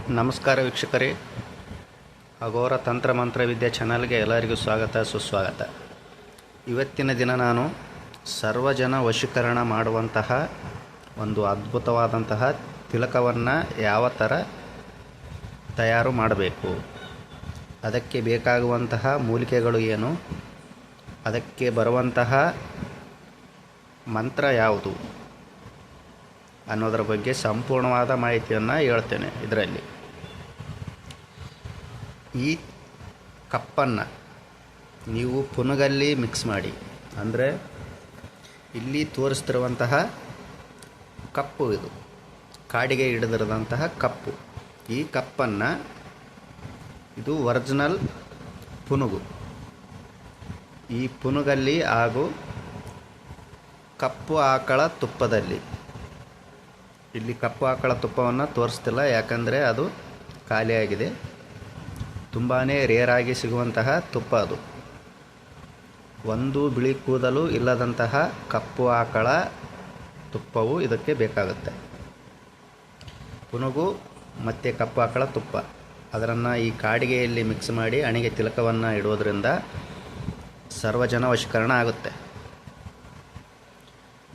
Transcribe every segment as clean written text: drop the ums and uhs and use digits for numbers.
ನಮಸ್ಕಾರ ವೀಕ್ಷಕರೇ, ಅಘೋರ ತಂತ್ರ ಮಂತ್ರ ವಿದ್ಯಾ ಚಾನಲ್ಗೆ ಎಲ್ಲರಿಗೂ ಸ್ವಾಗತ ಸುಸ್ವಾಗತ. ಇವತ್ತಿನ ದಿನ ನಾನು ಸರ್ವಜನ ವಶೀಕರಣ ಮಾಡುವಂತಹ ಒಂದು ಅದ್ಭುತವಾದಂತಹ ತಿಲಕವನ್ನು ಯಾವ ಥರ ತಯಾರು ಮಾಡಬೇಕು, ಅದಕ್ಕೆ ಬೇಕಾಗುವಂತಹ ಮೂಲಿಕೆಗಳು ಏನು, ಅದಕ್ಕೆ ಬರುವಂತಹ ಮಂತ್ರ ಯಾವುದು ಅನ್ನೋದರ ಬಗ್ಗೆ ಸಂಪೂರ್ಣವಾದ ಮಾಹಿತಿಯನ್ನು ಹೇಳ್ತೇನೆ. ಇದರಲ್ಲಿ ಈ ಕಪ್ಪನ್ನು ನೀವು ಪುನುಗಲ್ಲಿ ಮಿಕ್ಸ್ ಮಾಡಿ, ಅಂದರೆ ಇಲ್ಲಿ ತೋರಿಸ್ತಿರುವಂತಹ ಕಪ್ಪು, ಇದು ಕಾಡಿಗೆ ಹಿಡಿದಿರೋದಂತಹ ಕಪ್ಪು. ಈ ಕಪ್ಪನ್ನು, ಇದು ಒರಿಜಿನಲ್ ಪುನುಗು. ಈ ಪುನುಗಲ್ಲಿ ಹಾಗೂ ಕಪ್ಪು ಆಕಳ ತುಪ್ಪದಲ್ಲಿ, ಇಲ್ಲಿ ಕಪ್ಪು ಆಕಳ ತುಪ್ಪವನ್ನು ತೋರಿಸ್ತಿಲ್ಲ ಯಾಕಂದರೆ ಅದು ಖಾಲಿಯಾಗಿದೆ. ತುಂಬಾ ರೇರಾಗಿ ಸಿಗುವಂತಹ ತುಪ್ಪ ಅದು. ಒಂದು ಬಿಳಿ ಕೂದಲು ಇಲ್ಲದಂತಹ ಕಪ್ಪು ಆಕಳ ತುಪ್ಪವು ಇದಕ್ಕೆ ಬೇಕಾಗುತ್ತೆ. ಪುನುಗು ಮತ್ತು ಕಪ್ಪು ಆಕಳ ತುಪ್ಪ ಅದನ್ನು ಈ ಕಾಡಿಗೆಯಲ್ಲಿ ಮಿಕ್ಸ್ ಮಾಡಿ ಹಣೆಗೆ ತಿಲಕವನ್ನು ಇಡೋದ್ರಿಂದ ಸರ್ವಜನ ವಶೀಕರಣ ಆಗುತ್ತೆ.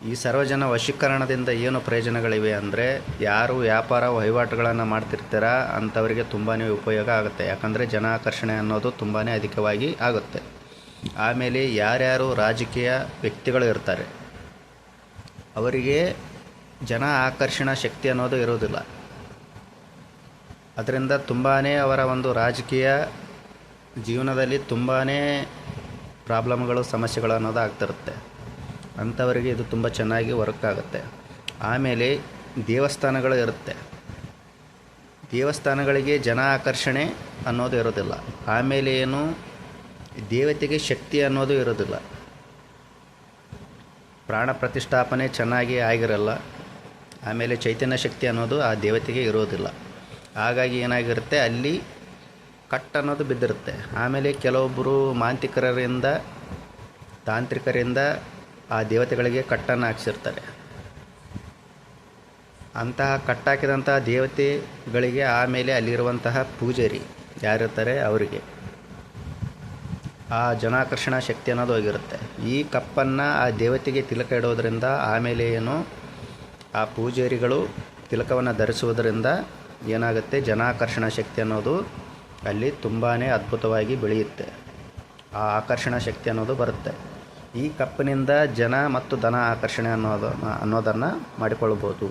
ಈ ಸರ್ವಜನ ವಶೀಕರಣದಿಂದ ಏನು ಪ್ರಯೋಜನಗಳಿವೆ ಅಂದರೆ, ಯಾರು ವ್ಯಾಪಾರ ವಹಿವಾಟುಗಳನ್ನು ಮಾಡ್ತಿರ್ತೀರ ಅಂಥವರಿಗೆ ತುಂಬಾ ಉಪಯೋಗ ಆಗುತ್ತೆ. ಯಾಕಂದರೆ ಜನ ಆಕರ್ಷಣೆ ಅನ್ನೋದು ತುಂಬಾ ಅಧಿಕವಾಗಿ ಆಗುತ್ತೆ. ಆಮೇಲೆ ಯಾರ್ಯಾರು ರಾಜಕೀಯ ವ್ಯಕ್ತಿಗಳು ಇರ್ತಾರೆ ಅವರಿಗೆ ಜನ ಆಕರ್ಷಣಾ ಶಕ್ತಿ ಅನ್ನೋದು ಇರೋದಿಲ್ಲ. ಅದರಿಂದ ತುಂಬಾ ಅವರ ಒಂದು ರಾಜಕೀಯ ಜೀವನದಲ್ಲಿ ತುಂಬಾ ಪ್ರಾಬ್ಲಮ್ಗಳು, ಸಮಸ್ಯೆಗಳು ಅನ್ನೋದು ಆಗ್ತಿರುತ್ತೆ. ಅಂಥವರಿಗೆ ಇದು ತುಂಬ ಚೆನ್ನಾಗಿ ವರ್ಕ್ ಆಗುತ್ತೆ. ಆಮೇಲೆ ದೇವಸ್ಥಾನಗಳು ಇರುತ್ತೆ, ದೇವಸ್ಥಾನಗಳಿಗೆ ಜನ ಆಕರ್ಷಣೆ ಅನ್ನೋದು ಇರೋದಿಲ್ಲ. ಆಮೇಲೆ ಏನು, ದೇವತೆಗೆ ಶಕ್ತಿ ಅನ್ನೋದು ಇರೋದಿಲ್ಲ. ಪ್ರಾಣ ಪ್ರತಿಷ್ಠಾಪನೆ ಚೆನ್ನಾಗಿ ಆಗಿರಲ್ಲ. ಆಮೇಲೆ ಚೈತನ್ಯ ಶಕ್ತಿ ಅನ್ನೋದು ಆ ದೇವತೆಗೆ ಇರೋದಿಲ್ಲ. ಹಾಗಾಗಿ ಏನಾಗಿರುತ್ತೆ, ಅಲ್ಲಿ ಕಟ್ ಅನ್ನೋದು ಬಿದ್ದಿರುತ್ತೆ. ಆಮೇಲೆ ಕೆಲವೊಬ್ಬರು ಮಾಂತ್ರಿಕರಿಂದ, ತಾಂತ್ರಿಕರಿಂದ ಆ ದೇವತೆಗಳಿಗೆ ಕಟ್ಟನ್ನು ಹಾಕ್ಸಿರ್ತಾರೆ. ಅಂತಹ ಕಟ್ಟಾಕಿದಂತಹ ದೇವತೆಗಳಿಗೆ ಆಮೇಲೆ ಅಲ್ಲಿರುವಂತಹ ಪೂಜಾರಿ ಯಾರಿರ್ತಾರೆ ಅವರಿಗೆ ಆ ಜನಾಕರ್ಷಣಾ ಶಕ್ತಿ ಅನ್ನೋದು ಹೋಗಿರುತ್ತೆ. ಈ ಕಪ್ಪನ್ನು ಆ ದೇವತೆಗೆ ತಿಲಕ ಇಡೋದ್ರಿಂದ ಆಮೇಲೆ ಏನು, ಆ ಪೂಜಾರಿಗಳು ತಿಲಕವನ್ನು ಧರಿಸುವುದರಿಂದ ಏನಾಗುತ್ತೆ, ಜನಾಕರ್ಷಣಾ ಶಕ್ತಿ ಅನ್ನೋದು ಅಲ್ಲಿ ತುಂಬಾ ಅದ್ಭುತವಾಗಿ ಬೆಳೆಯುತ್ತೆ. ಆ ಆಕರ್ಷಣಾ ಶಕ್ತಿ ಅನ್ನೋದು ಬರುತ್ತೆ. ಈ ಕಪ್ಪಿನಿಂದ ಜನ ಮತ್ತು ಧನ ಆಕರ್ಷಣೆ ಅನ್ನೋದನ್ನು ಮಾಡಿಕೊಳ್ಳಬಹುದು.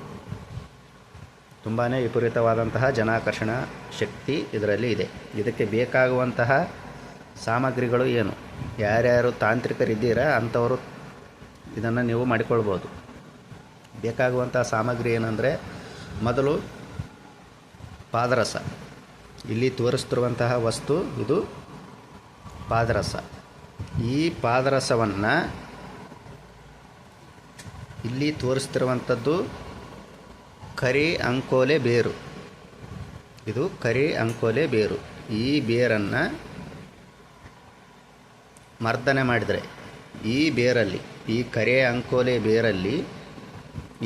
ತುಂಬಾ ವಿಪರೀತವಾದಂತಹ ಜನಾಕರ್ಷಣಾ ಶಕ್ತಿ ಇದರಲ್ಲಿ ಇದೆ. ಇದಕ್ಕೆ ಬೇಕಾಗುವಂತಹ ಸಾಮಗ್ರಿಗಳು ಏನು, ಯಾರ್ಯಾರು ತಾಂತ್ರಿಕರಿದ್ದೀರಾ ಅಂಥವರು ಇದನ್ನು ನೀವು ಮಾಡಿಕೊಳ್ಬೋದು. ಬೇಕಾಗುವಂತಹ ಸಾಮಗ್ರಿ ಏನಂದರೆ, ಮೊದಲು ಪಾದರಸ. ಇಲ್ಲಿ ತೋರಿಸ್ತಿರುವಂತಹ ವಸ್ತು ಇದು ಪಾದರಸ. ಈ ಪಾದರಸವನ್ನು ಇಲ್ಲಿ ತೋರಿಸ್ತಿರುವಂಥದ್ದು ಕರಿ ಅಂಕೋಲೆ ಬೇರು. ಇದು ಕರಿ ಅಂಕೋಲೆ ಬೇರು. ಈ ಬೇರನ್ನು ಮರ್ದನೆ ಮಾಡಿದರೆ, ಈ ಬೇರಲ್ಲಿ, ಈ ಕರಿ ಅಂಕೋಲೆ ಬೇರಲ್ಲಿ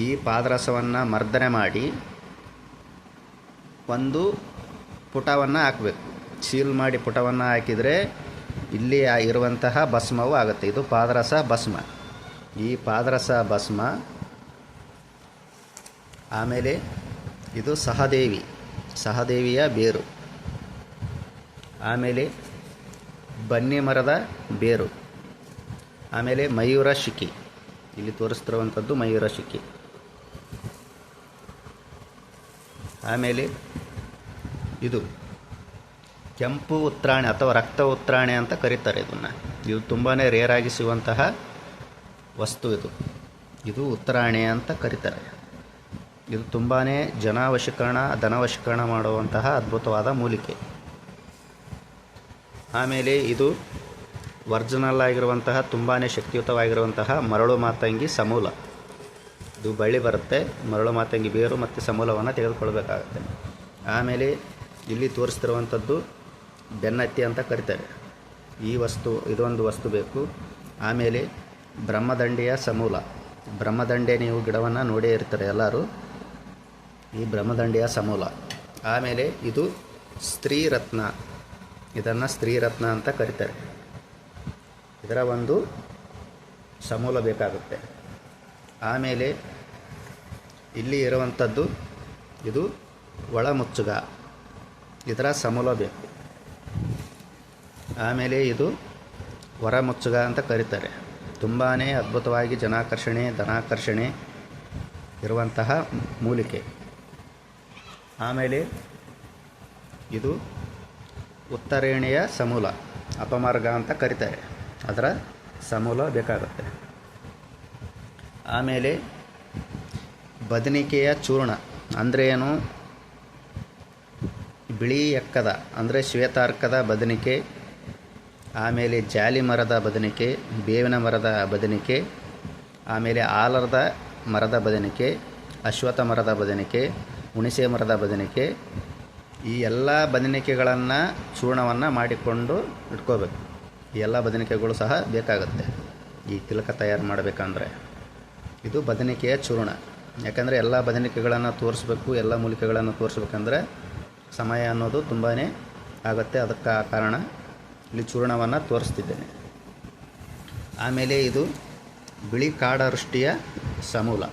ಈ ಪಾದರಸವನ್ನು ಮರ್ದನೆ ಮಾಡಿ ಒಂದು ಪುಟವನ್ನು ಹಾಕಬೇಕು. ಸೀಲ್ ಮಾಡಿ ಪುಟವನ್ನು ಹಾಕಿದರೆ ಇಲ್ಲಿ ಇರುವಂತಹ ಭಸ್ಮವು ಆಗುತ್ತೆ. ಇದು ಪಾದರಸ ಭಸ್ಮ. ಈ ಪಾದರಸ ಭಸ್ಮ. ಆಮೇಲೆ ಇದು ಸಹದೇವಿಯ ಬೇರು. ಆಮೇಲೆ ಬನ್ನಿ ಮರದ ಬೇರು. ಆಮೇಲೆ ಮಯೂರ ಶಿಖಿ, ಇಲ್ಲಿ ತೋರಿಸ್ತಿರುವಂಥದ್ದು ಮಯೂರ ಶಿಖಿ. ಆಮೇಲೆ ಇದು ಕೆಂಪು ಉತ್ರಾಣೆ ಅಥವಾ ರಕ್ತ ಉತ್ರಾಣೆ ಅಂತ ಕರೀತಾರೆ ಇದನ್ನು. ಇದು ತುಂಬಾ ರೇರಾಗಿ ಸಿಗುವಂತಹ ವಸ್ತು. ಇದು ಉತ್ತರಾಣೆ ಅಂತ ಕರೀತಾರೆ. ಇದು ತುಂಬಾ ಧನವಶೀಕರಣ ಮಾಡುವಂತಹ ಅದ್ಭುತವಾದ ಮೂಲಿಕೆ. ಆಮೇಲೆ ಇದು ಒರಿಜಿನಲ್ ಆಗಿರುವಂತಹ ತುಂಬಾ ಶಕ್ತಿಯುತವಾಗಿರುವಂತಹ ಮರಳು ಮಾತಂಗಿ ಸಮೂಲ. ಇದು ಬಳ್ಳಿ ಬರುತ್ತೆ, ಮರಳು ಮಾತಂಗಿ ಬೇರು ಮತ್ತು ಸಮೂಲವನ್ನು ತೆಗೆದುಕೊಳ್ಬೇಕಾಗತ್ತೆ. ಆಮೇಲೆ ಇಲ್ಲಿ ತೋರಿಸ್ತಿರುವಂಥದ್ದು ಬೆನ್ನತ್ತಿ ಅಂತ ಕರೀತಾರೆ. ಇದೊಂದು ವಸ್ತು ಬೇಕು. ಆಮೇಲೆ ಬ್ರಹ್ಮದಂಡೆಯ ಸಮೂಲ. ಬ್ರಹ್ಮದಂಡೆ ನೀವು ಗಿಡವನ್ನು ನೋಡೇ ಇರ್ತಾರೆ ಎಲ್ಲರೂ. ಈ ಬ್ರಹ್ಮದಂಡೆಯ ಸಮೂಲ ಆಮೇಲೆ ಇದು ಸ್ತ್ರೀರತ್ನ, ಇದನ್ನು ಸ್ತ್ರೀರತ್ನ ಅಂತ ಕರೀತಾರೆ. ಇದರ ಒಂದು ಸಮೂಲ ಬೇಕಾಗುತ್ತೆ. ಆಮೇಲೆ ಇಲ್ಲಿ ಇರುವಂಥದ್ದು ಇದು ಒಳಮುಚ್ಚುಗ, ಇದರ ಸಮೂಲ ಬೇಕು. ಆಮೇಲೆ ಇದು ಹೊರಮುಚ್ಚುಗ ಅಂತ ಕರೀತಾರೆ. ತುಂಬಾ ಅದ್ಭುತವಾಗಿ ಜನಾಕರ್ಷಣೆ ಧನಾಕರ್ಷಣೆ ಇರುವಂತಹ ಮೂಲಿಕೆ. ಆಮೇಲೆ ಇದು ಉತ್ತರೇಣಿಯ ಸಮೂಲ, ಅಪಮಾರ್ಗ ಅಂತ ಕರೀತಾರೆ, ಅದರ ಸಮೂಲ ಬೇಕಾಗುತ್ತೆ. ಆಮೇಲೆ ಬದನಿಕೆಯ ಚೂರ್ಣ ಅಂದರೆ ಏನು, ಬಿಳಿ ಎಕ್ಕದ ಅಂದರೆ ಶ್ವೇತಾರ್ಕದ ಬದನಿಕೆ, ಆಮೇಲೆ ಜಾಲಿ ಮರದ ಬದನಿಕೆ, ಬೇವಿನ ಮರದ ಬದನಿಕೆ, ಆಮೇಲೆ ಆಲದ ಮರದ ಬದನಿಕೆ, ಅಶ್ವತ್ಥ ಮರದ ಬದನಿಕೆ, ಹುಣಸೆ ಮರದ ಬದನಿಕೆ, ಈ ಎಲ್ಲ ಬದನಿಕೆಗಳನ್ನು ಚೂರ್ಣವನ್ನು ಮಾಡಿಕೊಂಡು ಇಟ್ಕೋಬೇಕು. ಈ ಎಲ್ಲ ಬದನಿಕೆಗಳು ಸಹ ಬೇಕಾಗುತ್ತೆ ಈ ತಿಲಕ ತಯಾರು ಮಾಡಬೇಕಂದ್ರೆ. ಇದು ಬದನಿಕೆಯ ಚೂರ್ಣ. ಯಾಕಂದರೆ ಎಲ್ಲ ಬದನಿಕೆಗಳನ್ನು ತೋರಿಸ್ಬೇಕು, ಎಲ್ಲ ಮೂಲಿಕೆಗಳನ್ನು ತೋರಿಸ್ಬೇಕಂದ್ರೆ ಸಮಯ ಅನ್ನೋದು ತುಂಬಾ ಆಗುತ್ತೆ. ಅದಕ್ಕೆ ಕಾರಣ ಇಲ್ಲಿ ಚೂರ್ಣವನ್ನು ತೋರಿಸ್ತಿದ್ದೇನೆ. ಆಮೇಲೆ ಇದು ಬಿಳಿ ಕಾಡವೃಷ್ಟಿಯ ಸಮೂಲ.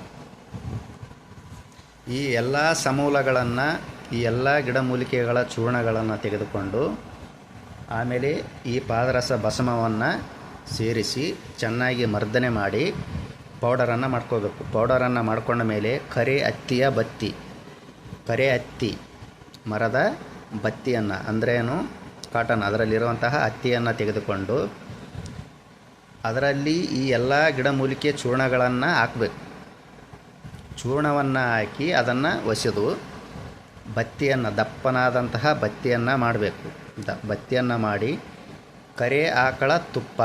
ಈ ಎಲ್ಲ ಸಮೂಲಗಳನ್ನು, ಈ ಎಲ್ಲ ಗಿಡಮೂಲಿಕೆಗಳ ಚೂರ್ಣಗಳನ್ನು ತೆಗೆದುಕೊಂಡು ಆಮೇಲೆ ಈ ಪಾದರಸ ಭಸ್ಮವನ್ನು ಸೇರಿಸಿ ಚೆನ್ನಾಗಿ ಮರ್ದನೆ ಮಾಡಿ ಪೌಡರನ್ನು ಮಾಡ್ಕೋಬೇಕು. ಪೌಡರನ್ನು ಮಾಡ್ಕೊಂಡ ಮೇಲೆ ಕರೆ ಹತ್ತಿ ಮರದ ಬತ್ತಿಯನ್ನು ಅಂದ್ರೇನು ಕಾಟನ್, ಅದರಲ್ಲಿರುವಂತಹ ಹತ್ತಿಯನ್ನು ತೆಗೆದುಕೊಂಡು ಅದರಲ್ಲಿ ಈ ಎಲ್ಲ ಗಿಡಮೂಲಿಕೆ ಚೂರ್ಣಗಳನ್ನು ಹಾಕಬೇಕು. ಚೂರ್ಣವನ್ನು ಹಾಕಿ ಅದನ್ನು ಒಸೆದು ಬತ್ತಿಯನ್ನು, ದಪ್ಪನಾದಂತಹ ಬತ್ತಿಯನ್ನು ಮಾಡಬೇಕು. ಬತ್ತಿಯನ್ನು ಮಾಡಿ ಕರೆ ಆಕಳ ತುಪ್ಪ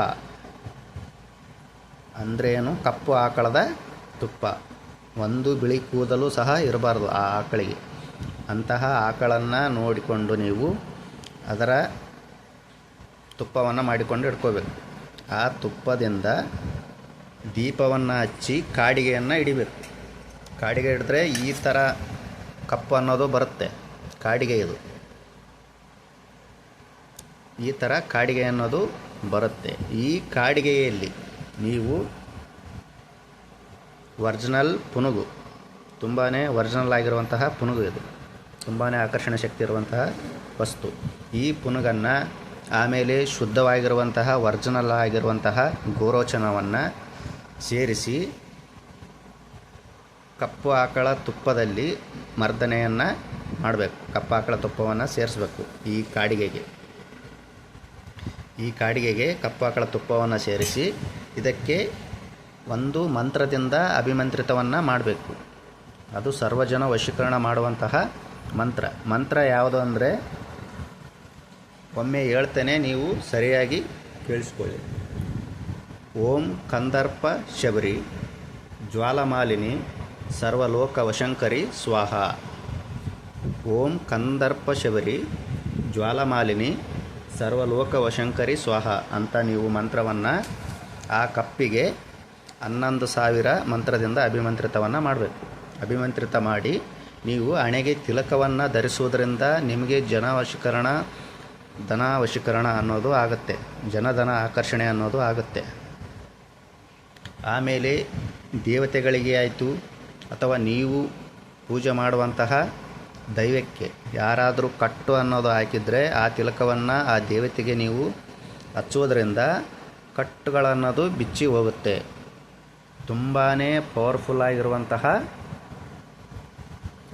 ಅಂದ್ರೇನು, ಕಪ್ಪು ಆಕಳದ ತುಪ್ಪ, ಒಂದು ಬಿಳಿ ಕೂದಲು ಸಹ ಇರಬಾರ್ದು ಆ ಆಕಳಿಗೆ. ಅಂತಹ ಆಕಳನ್ನು ನೋಡಿಕೊಂಡು ನೀವು ಅದರ ತುಪ್ಪವನ್ನು ಮಾಡಿಕೊಂಡು ಇಟ್ಕೋಬೇಕು. ಆ ತುಪ್ಪದಿಂದ ದೀಪವನ್ನು ಹಚ್ಚಿ ಕಾಡಿಗೆಯನ್ನು ಹಿಡಿಬೇಕು. ಕಾಡಿಗೆ ಹಿಡಿದ್ರೆ ಈ ಥರ ಕಪ್ಪು ಅನ್ನೋದು ಬರುತ್ತೆ. ಕಾಡಿಗೆ ಇದು ಈ ಥರ ಕಾಡಿಗೆ ಅನ್ನೋದು ಬರುತ್ತೆ. ಈ ಕಾಡಿಗೆಯಲ್ಲಿ ನೀವು ಒರಿಜಿನಲ್ ಪುನುಗು, ತುಂಬಾ ಒರಿಜಿನಲ್ ಆಗಿರುವಂತಹ ಪುನುಗು, ಇದು ತುಂಬಾ ಆಕರ್ಷಣ ಶಕ್ತಿ ಇರುವಂತಹ ವಸ್ತು. ಈ ಪುನುಗನ್ನು ಆಮೇಲೆ ಶುದ್ಧವಾಗಿರುವಂತಹ ಒರಿಜಿನಲ್ ಆಗಿರುವಂತಹ ಗೋರೋಚನವನ್ನು ಸೇರಿಸಿ ಕಪ್ಪು ಆಕಳ ತುಪ್ಪದಲ್ಲಿ ಮರ್ದನೆಯನ್ನು ಮಾಡಬೇಕು. ಕಪ್ಪು ಆಕಳ ತುಪ್ಪವನ್ನು ಸೇರಿಸಬೇಕು ಈ ಕಾಡಿಗೆಗೆ ಕಪ್ಪು ಆಕಳ ತುಪ್ಪವನ್ನು ಸೇರಿಸಿ ಇದಕ್ಕೆ ಒಂದು ಮಂತ್ರದಿಂದ ಅಭಿಮಂತ್ರಿತವನ್ನು ಮಾಡಬೇಕು. ಅದು ಸರ್ವಜನ ವಶೀಕರಣ ಮಾಡುವಂತಹ ಮಂತ್ರ ಯಾವುದು ಅಂದರೆ, ಒಮ್ಮೆ ಹೇಳ್ತೇನೆ, ನೀವು ಸರಿಯಾಗಿ ಕೇಳಿಸ್ಕೊಳ್ಳಿ. ಓಂ ಕಂದರ್ಪ ಶಬರಿ ಜ್ವಾಲಮಾಲಿನಿ ಸರ್ವಲೋಕ ವಶಂಕರಿ ಸ್ವಾಹ. ಓಂ ಕಂದರ್ಪ ಶಬರಿ ಜ್ವಾಲಮಾಲಿನಿ ಸರ್ವಲೋಕ ವಶಂಕರಿ ಸ್ವಾಹ ಅಂತ ನೀವು ಮಂತ್ರವನ್ನು ಆ ಕಪ್ಪಿಗೆ 11,000 ಮಂತ್ರದಿಂದ ಅಭಿಮಂತ್ರಿತವನ್ನು ಮಾಡಬೇಕು. ಅಭಿಮಂತ್ರಿತ ಮಾಡಿ ನೀವು ಹಣೆಗೆ ತಿಲಕವನ್ನು ಧರಿಸುವುದರಿಂದ ನಿಮಗೆ ಧನ ವಶೀಕರಣ ಅನ್ನೋದು ಆಗುತ್ತೆ, ಜನಧನ ಆಕರ್ಷಣೆ ಅನ್ನೋದು ಆಗುತ್ತೆ. ಆಮೇಲೆ ದೇವತೆಗಳಿಗೆ ಆಯಿತು ಅಥವಾ ನೀವು ಪೂಜೆ ಮಾಡುವಂತಹ ದೈವಕ್ಕೆ ಯಾರಾದರೂ ಕಟ್ಟು ಅನ್ನೋದು ಹಾಕಿದರೆ ಆ ತಿಲಕವನ್ನು ಆ ದೇವತೆಗೆ ನೀವು ಹಚ್ಚುವುದರಿಂದ ಕಟ್ಟುಗಳನ್ನೋದು ಬಿಚ್ಚಿ ಹೋಗುತ್ತೆ. ತುಂಬಾ ಪವರ್ಫುಲ್ ಆಗಿರುವಂತಹ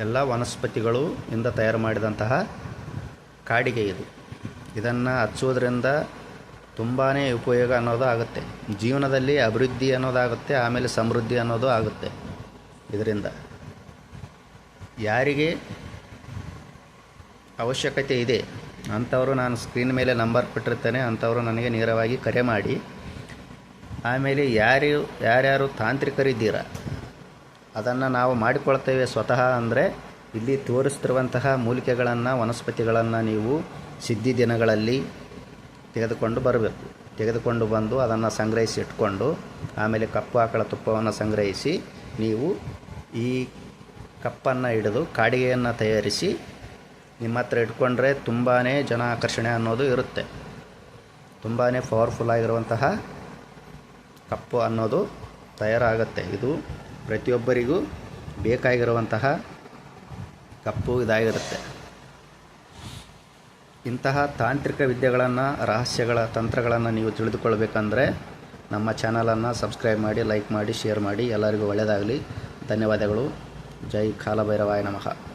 ಎಲ್ಲ ವನಸ್ಪತಿಗಳು ಇಂದ ತಯಾರು ಮಾಡಿದಂತಹ ಕಾಡಿಗೆ ಇದು. ಇದನ್ನು ಹಚ್ಚುವುದರಿಂದ ತುಂಬಾ ಉಪಯೋಗ ಅನ್ನೋದು ಆಗುತ್ತೆ. ಜೀವನದಲ್ಲಿ ಅಭಿವೃದ್ಧಿ ಅನ್ನೋದಾಗುತ್ತೆ, ಆಮೇಲೆ ಸಮೃದ್ಧಿ ಅನ್ನೋದು ಆಗುತ್ತೆ. ಇದರಿಂದ ಯಾರಿಗೆ ಅವಶ್ಯಕತೆ ಇದೆ ಅಂಥವರು, ನಾನು ಸ್ಕ್ರೀನ್ ಮೇಲೆ ನಂಬರ್ ಕೊಟ್ಟಿರ್ತೇನೆ, ಅಂಥವರು ನನಗೆ ನೇರವಾಗಿ ಕರೆ ಮಾಡಿ. ಆಮೇಲೆ ಯಾರ್ಯಾರು ತಾಂತ್ರಿಕರಿದ್ದೀರ ಅದನ್ನು ನಾವು ಮಾಡಿಕೊಳ್ತೇವೆ ಸ್ವತಃ ಅಂದರೆ, ಇಲ್ಲಿ ತೋರಿಸ್ತಿರುವಂತಹ ಮೂಲಿಕೆಗಳನ್ನು ವನಸ್ಪತಿಗಳನ್ನು ನೀವು ಸಿದ್ಧಿ ದಿನಗಳಲ್ಲಿ ತೆಗೆದುಕೊಂಡು ಬಂದು ಅದನ್ನು ಸಂಗ್ರಹಿಸಿ ಇಟ್ಕೊಂಡು ಆಮೇಲೆ ಕಪ್ಪು ಆಕಳ ತುಪ್ಪವನ್ನು ಸಂಗ್ರಹಿಸಿ ನೀವು ಈ ಕಪ್ಪನ್ನು ಹಿಡಿದು ಕಾಡಿಗೆಯನ್ನು ತಯಾರಿಸಿ ನಿಮ್ಮ ಹತ್ರ ಇಟ್ಕೊಂಡ್ರೆ ತುಂಬಾ ಜನ ಆಕರ್ಷಣೆ ಅನ್ನೋದು ಇರುತ್ತೆ. ತುಂಬಾ ಪವರ್ಫುಲ್ ಆಗಿರುವಂತಹ ಕಪ್ಪು ಅನ್ನೋದು ತಯಾರಾಗುತ್ತೆ. ಇದು ಪ್ರತಿಯೊಬ್ಬರಿಗೂ ಬೇಕಾಗಿರುವಂತಹ ಕಪ್ಪು ಇದಾಗಿರುತ್ತೆ. ಇಂತಹ ತಾಂತ್ರಿಕ ವಿದ್ಯೆಗಳನ್ನು, ರಹಸ್ಯಗಳ ತಂತ್ರಗಳನ್ನು ನೀವು ತಿಳಿದುಕೊಳ್ಬೇಕಂದ್ರೆ ನಮ್ಮ ಚಾನಲನ್ನು ಸಬ್ಸ್ಕ್ರೈಬ್ ಮಾಡಿ, ಲೈಕ್ ಮಾಡಿ, ಶೇರ್ ಮಾಡಿ. ಎಲ್ಲರಿಗೂ ಒಳ್ಳೆಯದಾಗಲಿ. ಧನ್ಯವಾದಗಳು. ಜೈ ಕಾಲಭೈರವಾಯ ನಮಃ.